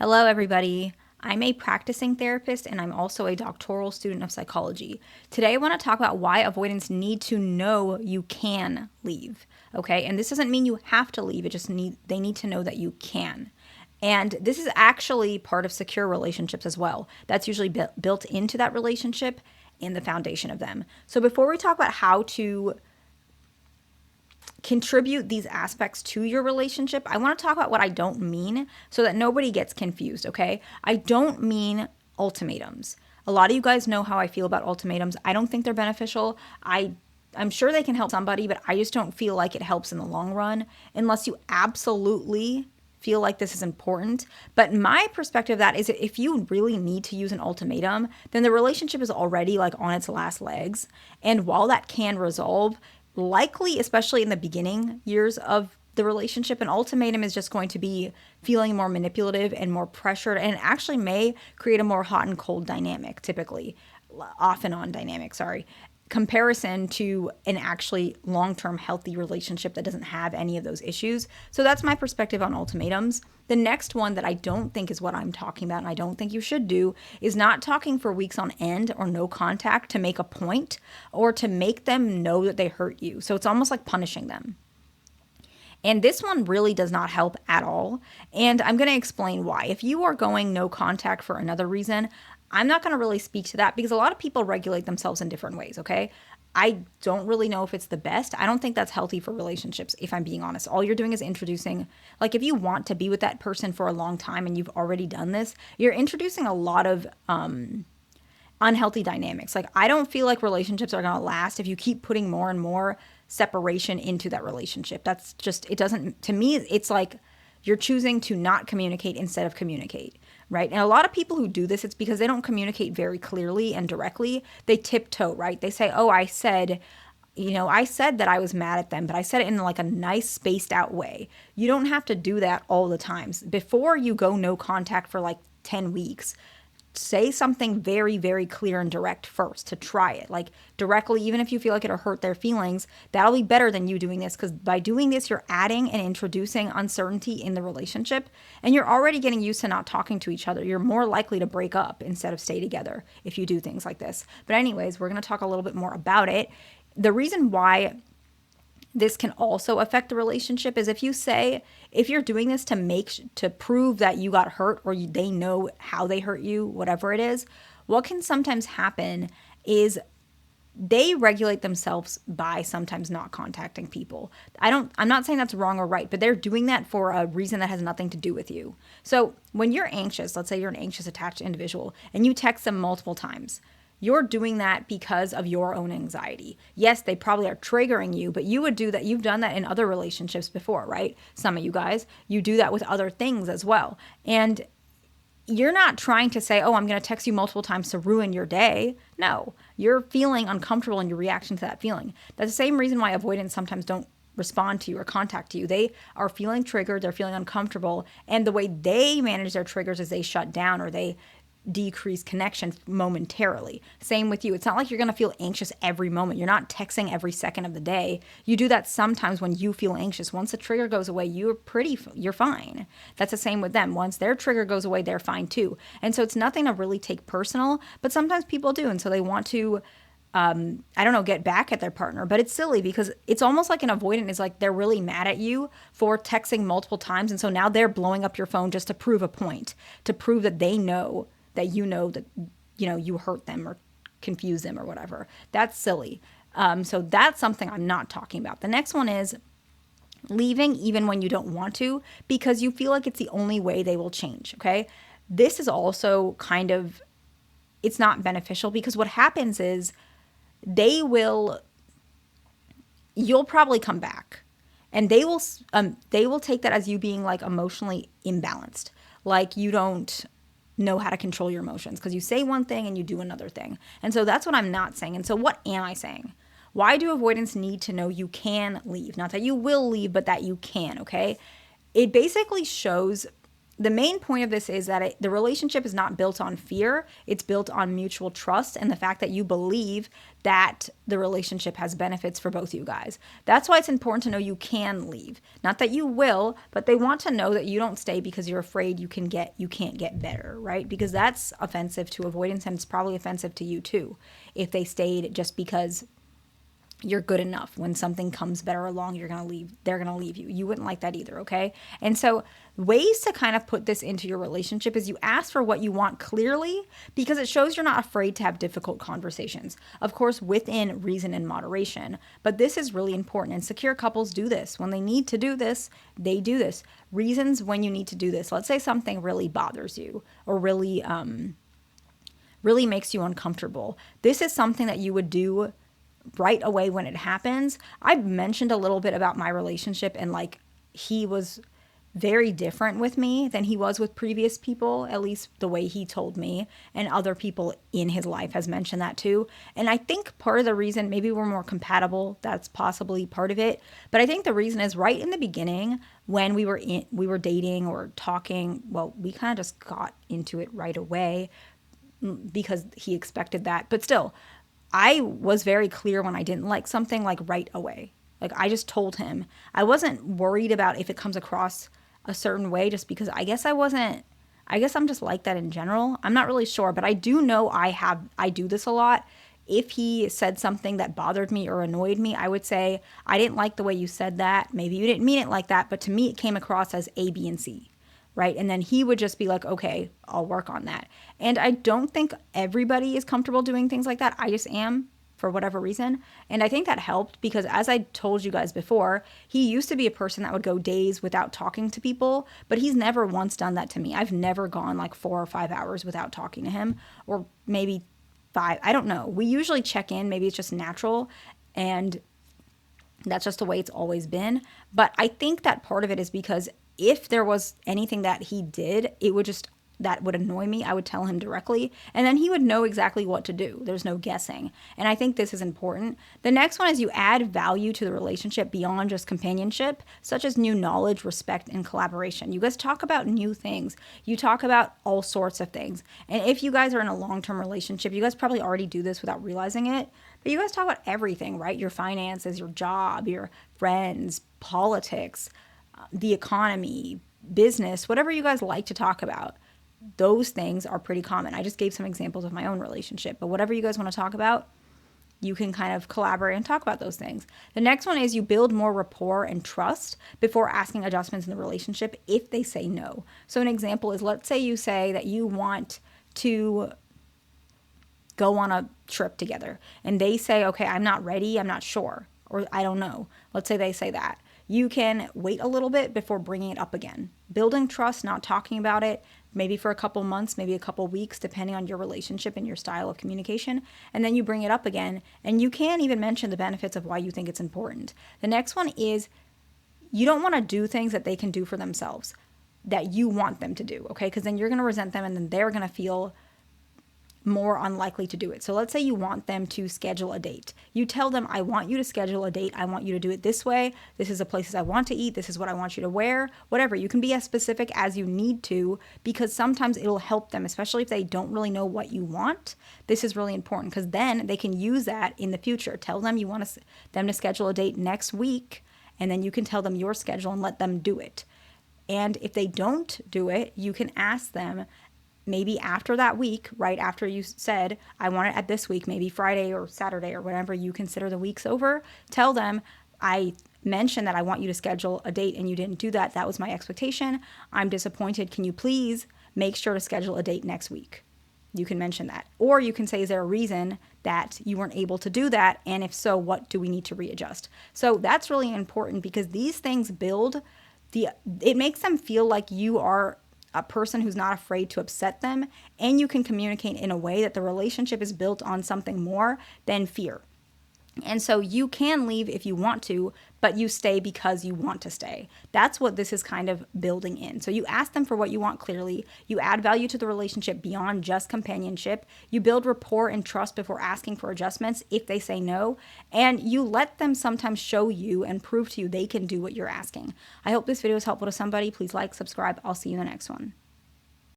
Hello, everybody. I'm a practicing therapist and I'm also a doctoral student of psychology. Today, I want to talk about why avoidants need to know you can leave. Okay, and this doesn't mean you have to leave, they need to know that you can. And this is actually part of secure relationships as well. That's usually built into that relationship and the foundation of them. So, before we talk about how to contribute these aspects to your relationship, I want to talk about what I don't mean so that nobody gets confused, okay? I don't mean ultimatums. A lot of you guys know how I feel about ultimatums. I don't think they're beneficial. I'm sure they can help somebody, but I just don't feel like it helps in the long run unless you absolutely feel like this is important. But my perspective of that is that if you really need to use an ultimatum, then the relationship is already like on its last legs. And while that can resolve, likely, especially in the beginning years of the relationship, an ultimatum is just going to be feeling more manipulative and more pressured, and it actually may create a more hot and cold dynamic, typically, off and on dynamic, sorry, comparison to an actually long-term healthy relationship that doesn't have any of those issues. So that's my perspective on ultimatums. The next one that I don't think is what I'm talking about, and I don't think you should do, is not talking for weeks on end or no contact to make a point or to make them know that they hurt you. So it's almost like punishing them. And this one really does not help at all. And I'm going to explain why. If you are going no contact for another reason, I'm not going to really speak to that because a lot of people regulate themselves in different ways, okay? I don't really know if it's the best. I don't think that's healthy for relationships, if I'm being honest. All you're doing is introducing, like if you want to be with that person for a long time and you've already done this, you're introducing a lot of unhealthy dynamics. Like I don't feel like relationships are going to last if you keep putting more and more separation into that relationship. That's just, it doesn't, to me, it's like you're choosing to not communicate instead of communicate, right? And a lot of people who do this, it's because they don't communicate very clearly and directly. They tiptoe, right? They say, oh, I said that I was mad at them, but I said it in like a nice spaced out way. You don't have to do that all the times. Before you go no contact for like 10 weeks, say something very, very clear and direct first to try it. Like directly, even if you feel like it'll hurt their feelings, that'll be better than you doing this because by doing this, you're adding and introducing uncertainty in the relationship and you're already getting used to not talking to each other. You're more likely to break up instead of stay together if you do things like this. But anyways, we're going to talk a little bit more about it. The reason why this can also affect the relationship is if you're doing this to prove that you got hurt or they know how they hurt you, whatever it is, what can sometimes happen is they regulate themselves by sometimes not contacting people. I'm not saying that's wrong or right, but they're doing that for a reason that has nothing to do with you. So when you're anxious, let's say you're an anxious attached individual and you text them multiple times, you're doing that because of your own anxiety. Yes, they probably are triggering you, but you would do that. You've done that in other relationships before, right? Some of you guys, you do that with other things as well. And you're not trying to say, oh, I'm going to text you multiple times to ruin your day. No, you're feeling uncomfortable in your reaction to that feeling. That's the same reason why avoidants sometimes don't respond to you or contact you. They are feeling triggered, they're feeling uncomfortable, and the way they manage their triggers is they shut down or they decrease connection momentarily. Same with you. It's not like you're going to feel anxious every moment. You're not texting every second of the day. You do that sometimes when you feel anxious. Once the trigger goes away, you're fine. That's the same with them. Once their trigger goes away, they're fine too. And so it's nothing to really take personal, but sometimes people do. And so they want to get back at their partner, but it's silly because it's almost like an avoidant is like they're really mad at you for texting multiple times. And so now they're blowing up your phone just to prove a point, to prove that they know that you hurt them or confuse them or whatever. That's silly. So that's something I'm not talking about. The next one is leaving even when you don't want to because you feel like it's the only way they will change, okay? This is also it's not beneficial because what happens is you'll probably come back and they will take that as you being like emotionally imbalanced. Like you don't know how to control your emotions because you say one thing and you do another thing. And so that's what I'm not saying. And so what am I saying? Why do avoidants need to know you can leave? Not that you will leave, but that you can, okay? It basically shows the main point of this is that the relationship is not built on fear. It's built on mutual trust and the fact that you believe that the relationship has benefits for both you guys. That's why it's important to know you can leave. Not that you will, but they want to know that you don't stay because you're afraid you can't get better, right? Because that's offensive to avoidance, and it's probably offensive to you too if they stayed just because you're good enough. When something comes better along, you're going to leave. They're going to leave you. You wouldn't like that either, okay? And so ways to kind of put this into your relationship is you ask for what you want clearly, because it shows you're not afraid to have difficult conversations. Of course, within reason and moderation. But this is really important. And secure couples do this. When they need to do this, they do this. Reasons when you need to do this. Let's say something really bothers you or really makes you uncomfortable. This is something that you would do right away when it happens. I've mentioned a little bit about my relationship, and like, he was very different with me than he was with previous people, at least the way he told me, and other people in his life has mentioned that too. And I think part of the reason, maybe we're more compatible, that's possibly part of it, but I think the reason is right in the beginning when we were dating or talking, well, we kind of just got into it right away because he expected that. But still, I was very clear when I didn't like something, like right away. Like, I just told him. I wasn't worried about if it comes across a certain way, just because I guess I'm just like that in general. I'm not really sure, but I do know I do this a lot. If he said something that bothered me or annoyed me, I would say, I didn't like the way you said that. Maybe you didn't mean it like that, but to me it came across as A, B, and C. Right? And then he would just be like, okay, I'll work on that. And I don't think everybody is comfortable doing things like that. I just am, for whatever reason. And I think that helped because, as I told you guys before, he used to be a person that would go days without talking to people, but he's never once done that to me. I've never gone like 4 or 5 hours without talking to him, or maybe 5. I don't know. We usually check in. Maybe it's just natural. And that's just the way it's always been. But I think that part of it is because if there was anything that he did, that would annoy me, I would tell him directly, and then he would know exactly what to do. There's no guessing. And I think this is important. The next one is you add value to the relationship beyond just companionship, such as new knowledge, respect, and collaboration. You guys talk about new things. You talk about all sorts of things. And if you guys are in a long-term relationship, you guys probably already do this without realizing it, but you guys talk about everything, right? Your finances, your job, your friends, politics, the economy, business, whatever you guys like to talk about. Those things are pretty common. I just gave some examples of my own relationship, but whatever you guys want to talk about, you can kind of collaborate and talk about those things. The next one is you build more rapport and trust before asking adjustments in the relationship if they say no. So an example is, let's say you say that you want to go on a trip together and they say, okay, I'm not ready, I'm not sure, or I don't know. Let's say they say that. You can wait a little bit before bringing it up again. Building trust, not talking about it, maybe for a couple months, maybe a couple weeks, depending on your relationship and your style of communication. And then you bring it up again, and you can even mention the benefits of why you think it's important. The next one is you don't want to do things that they can do for themselves, that you want them to do, okay? Because then you're going to resent them, and then they're going to feel more unlikely to do it. So let's say you want them to schedule a date. You tell them, I want you to schedule a date. I want you to do it this way. This is the places I want to eat. This is what I want you to wear, whatever. You can be as specific as you need to, because sometimes it'll help them, especially if they don't really know what you want. This is really important because then they can use that in the future. Tell them you want them to schedule a date next week, and then you can tell them your schedule and let them do it. And if they don't do it, you can ask them, maybe after that week, right after you said, I want it at this week, maybe Friday or Saturday or whatever you consider the week's over, tell them, I mentioned that I want you to schedule a date and you didn't do that. That was my expectation. I'm disappointed. Can you please make sure to schedule a date next week? You can mention that. Or you can say, is there a reason that you weren't able to do that? And if so, what do we need to readjust? So that's really important because these things it makes them feel like you are a person who's not afraid to upset them, and you can communicate in a way that the relationship is built on something more than fear. And so you can leave if you want to, but you stay because you want to stay. That's what this is kind of building in. So you ask them for what you want clearly. You add value to the relationship beyond just companionship. You build rapport and trust before asking for adjustments if they say no. And you let them sometimes show you and prove to you they can do what you're asking. I hope this video is helpful to somebody. Please like, subscribe. I'll see you in the next one.